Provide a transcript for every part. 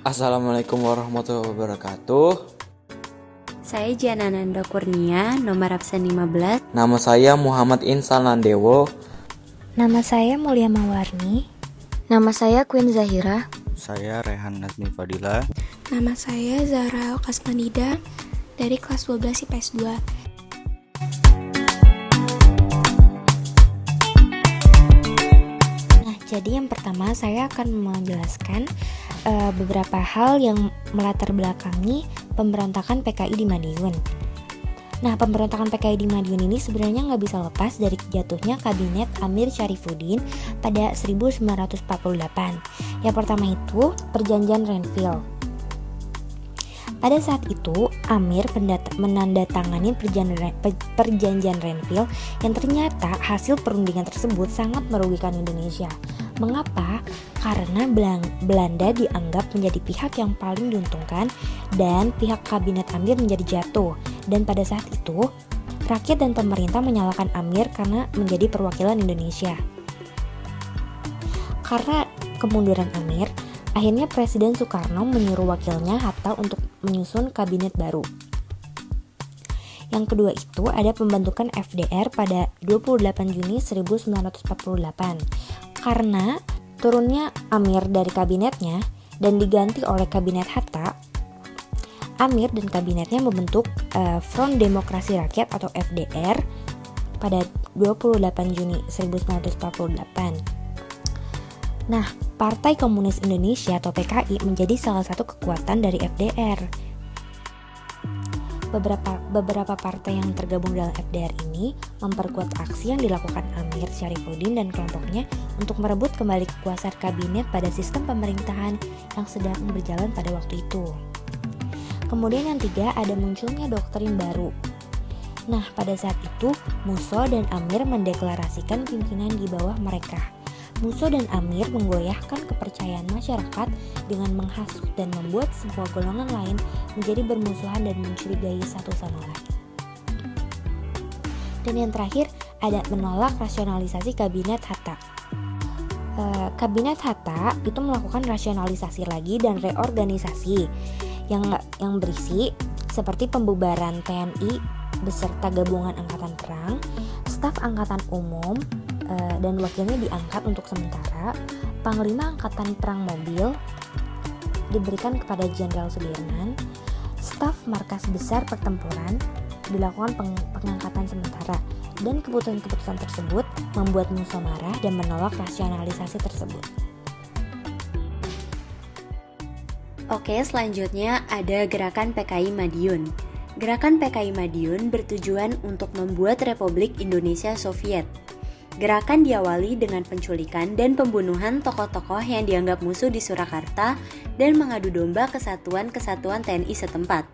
Assalamualaikum warahmatullahi wabarakatuh. Saya Janananda Kurnia, nomor absen 15. Nama saya Muhammad Insan Landewo. Nama saya Mulia Mawarni. Nama saya Queen Zahira. Saya Rehan Nazmi Fadila. Nama saya Zahra Kasmanida dari kelas 12 IPS 2. Nah, jadi yang pertama saya akan menjelaskan beberapa hal yang melatar belakangi pemberontakan PKI di Madiun. Nah, pemberontakan PKI di Madiun ini sebenarnya nggak bisa lepas dari jatuhnya kabinet Amir Syarifuddin pada 1948. Yang pertama itu Perjanjian Renville. Pada saat itu, Amir menandatangani perjanjian Renville yang ternyata hasil perundingan tersebut sangat merugikan Indonesia. Mengapa? Karena Belanda dianggap menjadi pihak yang paling diuntungkan dan pihak kabinet Amir menjadi jatuh. Dan pada saat itu, rakyat dan pemerintah menyalahkan Amir karena menjadi perwakilan Indonesia. Karena kemunduran Amir, akhirnya Presiden Soekarno menyuruh wakilnya Hatta untuk menyusun kabinet baru. Yang kedua itu ada pembentukan FDR pada 28 Juni 1948. Karena turunnya Amir dari kabinetnya dan diganti oleh kabinet Hatta, Amir dan kabinetnya membentuk Front Demokrasi Rakyat atau FDR pada 28 Juni 1948. Nah, Partai Komunis Indonesia atau PKI menjadi salah satu kekuatan dari FDR. Beberapa partai yang tergabung dalam FDR ini memperkuat aksi yang dilakukan Amir Syarifuddin dan kelompoknya untuk merebut kembali kekuasaan kabinet pada sistem pemerintahan yang sedang berjalan pada waktu itu. Kemudian yang tiga ada munculnya doktrin baru. Nah, pada saat itu Musso dan Amir mendeklarasikan pimpinan di bawah mereka. Musso dan Amir menggoyahkan kepercayaan masyarakat dengan menghasut dan membuat semua golongan lain menjadi bermusuhan dan mencurigai satu sama lain. Dan yang terakhir ada menolak rasionalisasi kabinet Hatta. Kabinet Hatta itu melakukan rasionalisasi lagi dan reorganisasi yang berisi seperti pembubaran TNI beserta gabungan angkatan perang, staf angkatan umum, dan wakilnya diangkat untuk sementara. Panglima Angkatan Perang Mobil diberikan kepada Jenderal Sudirman. Staf Markas Besar Pertempuran dilakukan pengangkatan sementara. Dan keputusan-keputusan tersebut membuat Musso marah dan menolak rasionalisasi tersebut. Oke, selanjutnya ada Gerakan PKI Madiun. Gerakan PKI Madiun bertujuan untuk membuat Republik Indonesia Soviet. Gerakan diawali dengan penculikan dan pembunuhan tokoh-tokoh yang dianggap musuh di Surakarta dan mengadu domba kesatuan-kesatuan TNI setempat.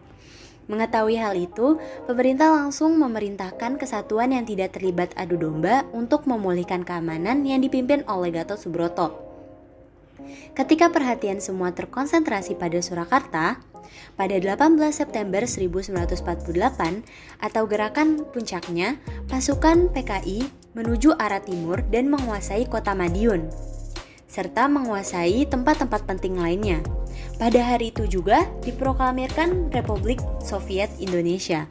Mengetahui hal itu, pemerintah langsung memerintahkan kesatuan yang tidak terlibat adu domba untuk memulihkan keamanan yang dipimpin oleh Gatot Subroto. Ketika perhatian semua terkonsentrasi pada Surakarta, pada 18 September 1948 atau gerakan puncaknya, pasukan PKI menuju arah timur dan menguasai kota Madiun, serta menguasai tempat-tempat penting lainnya. Pada hari itu juga diproklamirkan Republik Soviet Indonesia.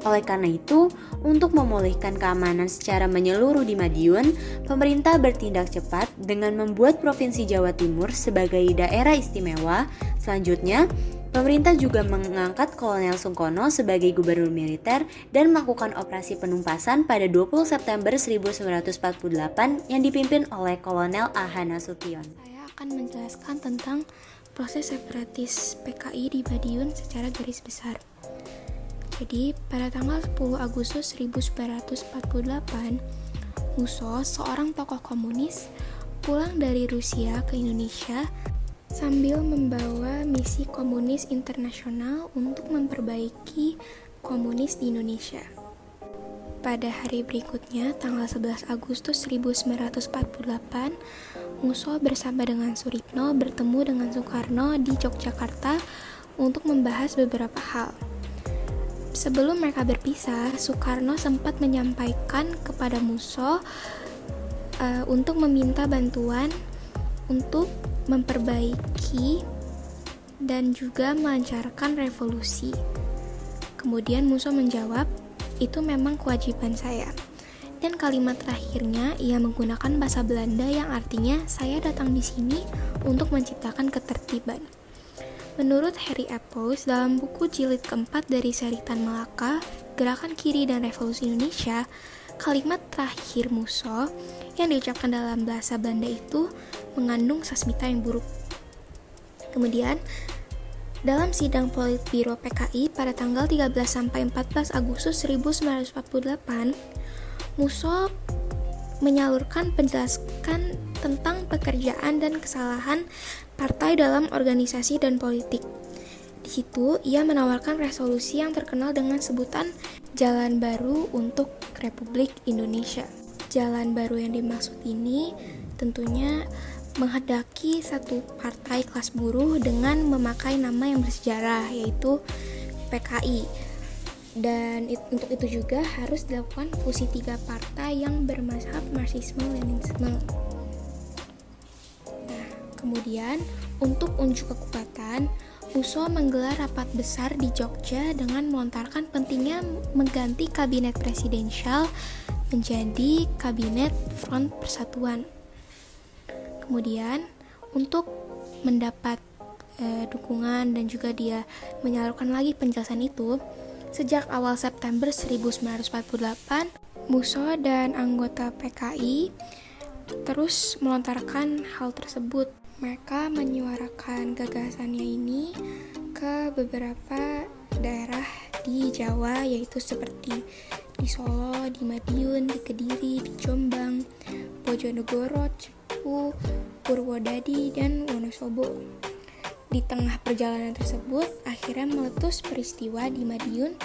Oleh karena itu, untuk memulihkan keamanan secara menyeluruh di Madiun, pemerintah bertindak cepat dengan membuat Provinsi Jawa Timur sebagai daerah istimewa. Selanjutnya, pemerintah juga mengangkat Kolonel Sungkono sebagai gubernur militer dan melakukan operasi penumpasan pada 20 September 1948 yang dipimpin oleh Kolonel A.H. Nasution. Saya akan menjelaskan tentang proses separatis PKI di Madiun secara garis besar. Jadi, pada tanggal 10 Agustus 1948, Musso, seorang tokoh komunis, pulang dari Rusia ke Indonesia sambil membawa misi komunis internasional untuk memperbaiki komunis di Indonesia. Pada hari berikutnya, tanggal 11 Agustus 1948, Musso bersama dengan Suritno bertemu dengan Soekarno di Yogyakarta untuk membahas beberapa hal. Sebelum mereka berpisah, Soekarno sempat menyampaikan kepada Musso untuk meminta bantuan untuk memperbaiki dan juga melancarkan revolusi. Kemudian Musso menjawab, itu memang kewajiban saya. Dan kalimat terakhirnya ia menggunakan bahasa Belanda yang artinya saya datang di sini untuk menciptakan ketertiban. Menurut Harry Appels dalam buku jilid keempat dari seri Tan Malaka, Gerakan Kiri dan Revolusi Indonesia, kalimat terakhir Musso yang diucapkan dalam bahasa Belanda itu mengandung sasmita yang buruk. Kemudian, dalam sidang Politbiro PKI pada tanggal 13-14 Agustus 1948, Musso menyalurkan penjelasan tentang pekerjaan dan kesalahan partai dalam organisasi dan politik. Di situ, ia menawarkan resolusi yang terkenal dengan sebutan Jalan Baru untuk Republik Indonesia. Jalan baru yang dimaksud ini tentunya menghendaki satu partai kelas buruh dengan memakai nama yang bersejarah, yaitu PKI. Dan untuk itu juga harus dilakukan fusi 3 partai yang bermazhab Marxisme-Leninisme. Nah, kemudian untuk unjuk kekuatan, Musso menggelar rapat besar di Jogja dengan melontarkan pentingnya mengganti kabinet presidensial menjadi kabinet Front Persatuan. Kemudian untuk mendapat dukungan dan juga dia menyalurkan lagi penjelasan itu, sejak awal September 1948, Musso dan anggota PKI terus melontarkan hal tersebut. Mereka menyuarakan gagasannya ini ke beberapa daerah di Jawa, yaitu seperti di Solo, di Madiun, di Kediri, di Jombang, Bojonegoro, Cepu, Purwodadi, dan Wonosobo. Di tengah perjalanan tersebut, akhirnya meletus peristiwa di Madiun,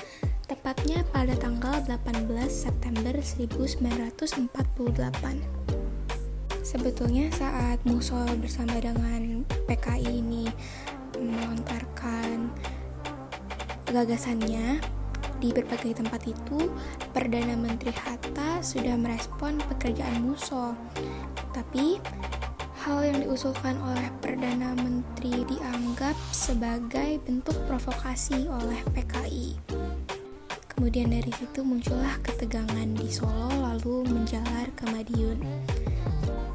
tepatnya pada tanggal 18 September 1948. Sebetulnya saat Musso bersama dengan PKI ini melontarkan gagasannya di berbagai tempat itu, Perdana Menteri Hatta sudah merespon pekerjaan Musso. Tapi hal yang diusulkan oleh Perdana Menteri dianggap sebagai bentuk provokasi oleh PKI. Kemudian dari situ muncullah ketegangan di Solo lalu menjalar ke Madiun.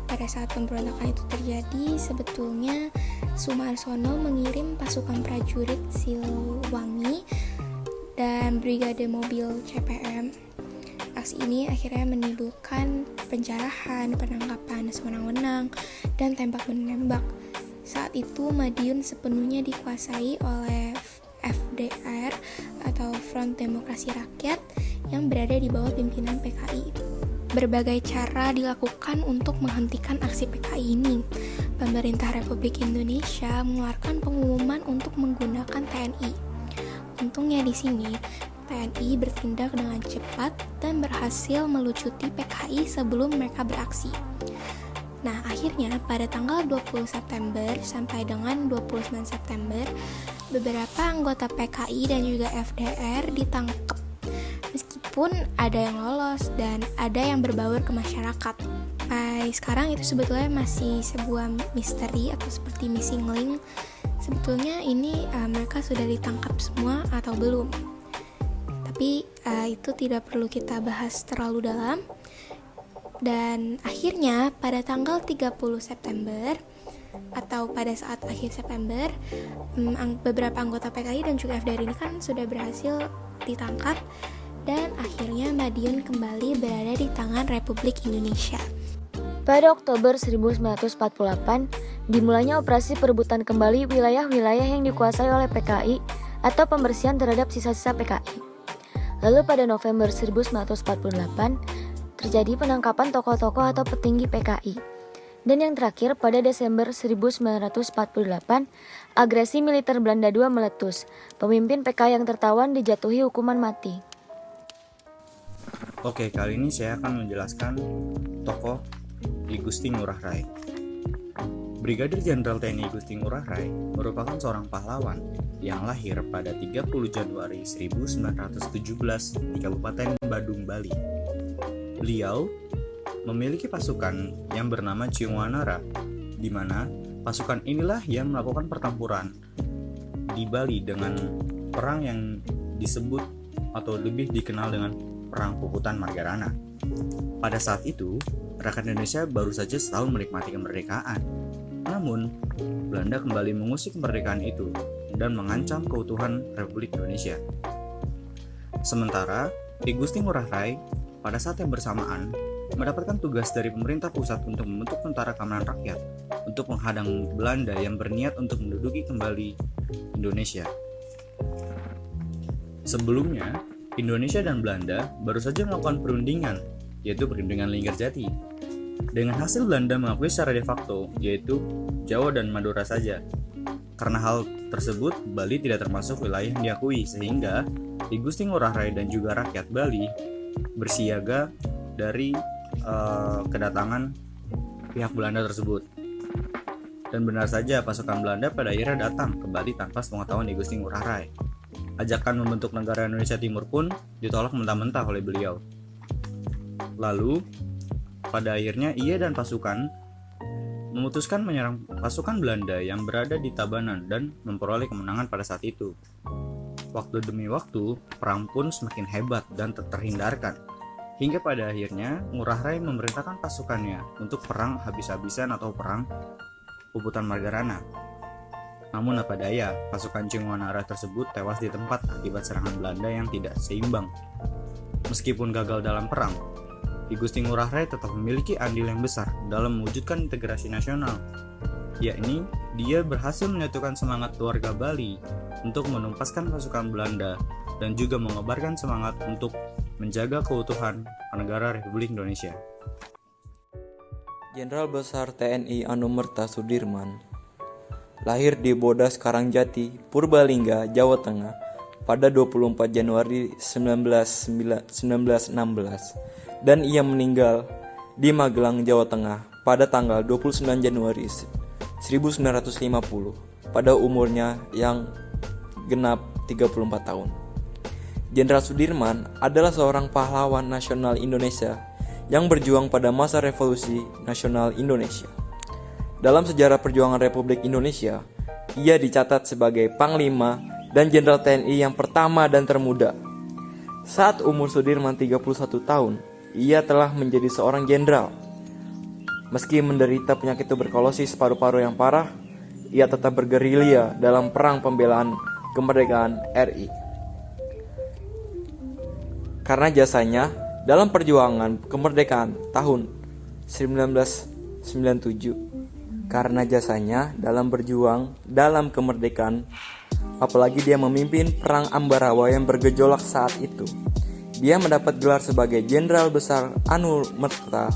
Pada saat pemberontakan itu terjadi, sebetulnya Sumarsono mengirim pasukan prajurit Siliwangi dan brigade mobil CPM. Aksi ini akhirnya menimbulkan penjarahan, penangkapan sewenang-wenang, dan tembak-menembak. Saat itu Madiun sepenuhnya dikuasai oleh FDR atau Front Demokrasi Rakyat yang berada di bawah pimpinan PKI. Berbagai cara dilakukan untuk menghentikan aksi PKI ini. Pemerintah Republik Indonesia mengeluarkan pengumuman untuk menggunakan TNI. Untungnya di sini TNI bertindak dengan cepat dan berhasil melucuti PKI sebelum mereka beraksi. Nah, akhirnya pada tanggal 20 September sampai dengan 29 September, beberapa anggota PKI dan juga FDR ditangkap. Meskipun ada yang lolos dan ada yang berbaur ke masyarakat. Sampai sekarang itu sebetulnya masih sebuah misteri atau seperti missing link. Sebetulnya ini mereka sudah ditangkap semua atau belum. Tapi itu tidak perlu kita bahas terlalu dalam. Dan akhirnya pada tanggal 30 September atau pada saat akhir September, beberapa anggota PKI dan juga FDR ini kan sudah berhasil ditangkap dan akhirnya Madiun kembali berada di tangan Republik Indonesia. Pada Oktober 1948, dimulainya operasi perebutan kembali wilayah-wilayah yang dikuasai oleh PKI atau pembersihan terhadap sisa-sisa PKI. Lalu pada November 1948, terjadi penangkapan tokoh-tokoh atau petinggi PKI. Dan yang terakhir, pada Desember 1948, agresi militer Belanda II meletus. Pemimpin PKI yang tertawan dijatuhi hukuman mati. Oke, kali ini saya akan menjelaskan tokoh I Gusti Ngurah Rai. Brigadir Jenderal TNI Gusti Ngurah Rai merupakan seorang pahlawan yang lahir pada 30 Januari 1917 di Kabupaten Badung, Bali. Beliau memiliki pasukan yang bernama Ciwanara, di mana pasukan inilah yang melakukan pertempuran di Bali dengan perang yang disebut atau lebih dikenal dengan Perang Puputan Margarana. Pada saat itu, rakyat Indonesia baru saja setahun menikmati kemerdekaan. Namun, Belanda kembali mengusik kemerdekaan itu dan mengancam keutuhan Republik Indonesia. Sementara, Ki Gusti Ngurah Rai pada saat yang bersamaan mendapatkan tugas dari pemerintah pusat untuk membentuk Tentara Keamanan Rakyat untuk menghadang Belanda yang berniat untuk menduduki kembali Indonesia. Sebelumnya, Indonesia dan Belanda baru saja melakukan perundingan, yaitu perundingan Linggarjati. Dengan hasil Belanda mengakui secara de facto, yaitu Jawa dan Madura saja. Karena hal tersebut, Bali tidak termasuk wilayah yang diakui, sehingga Ki Gusti Ngurah Rai dan juga rakyat Bali bersiaga dari kedatangan pihak Belanda tersebut. Dan benar saja pasukan Belanda pada akhirnya datang ke Bali tanpa sepengetahuan Ki Gusti Ngurah Rai. Ajakan membentuk negara Indonesia Timur pun ditolak mentah-mentah oleh beliau. Lalu, pada akhirnya ia dan pasukan memutuskan menyerang pasukan Belanda yang berada di Tabanan dan memperoleh kemenangan pada saat itu. Waktu demi waktu, perang pun semakin hebat dan terhindarkan. Hingga pada akhirnya, Ngurah Rai memerintahkan pasukannya untuk perang habis-habisan atau perang Puputan Margarana. Namun apa daya, pasukan Cingwanara tersebut tewas di tempat akibat serangan Belanda yang tidak seimbang. Meskipun gagal dalam perang, Ki Gusti Ngurah Rai tetap memiliki andil yang besar dalam mewujudkan integrasi nasional, yakni dia berhasil menyatukan semangat keluarga Bali untuk menumpaskan pasukan Belanda dan juga mengobarkan semangat untuk menjaga keutuhan negara Republik Indonesia. Jenderal Besar TNI Anumerta Sudirman lahir di Bodas Karangjati, Purbalingga, Jawa Tengah pada 24 Januari 1916 dan ia meninggal di Magelang, Jawa Tengah pada tanggal 29 Januari 1950 pada umurnya yang genap 34 tahun. Jenderal Sudirman adalah seorang pahlawan nasional Indonesia yang berjuang pada masa Revolusi Nasional Indonesia. Dalam sejarah perjuangan Republik Indonesia, ia dicatat sebagai Panglima dan Jenderal TNI yang pertama dan termuda. Saat umur Sudirman 31 tahun, ia telah menjadi seorang jenderal. Meski menderita penyakit tuberkulosis paru-paru yang parah, ia tetap bergerilya dalam perang pembelaan kemerdekaan RI. Karena jasanya dalam perjuangan kemerdekaan tahun 1997, karena jasanya dalam berjuang dalam kemerdekaan, apalagi dia memimpin perang Ambarawa yang bergejolak saat itu, dia mendapat gelar sebagai Jenderal Besar Anumerta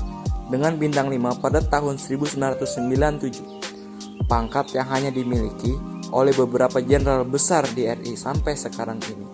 dengan bintang 5 pada tahun 1997, pangkat yang hanya dimiliki oleh beberapa jenderal besar di RI sampai sekarang ini.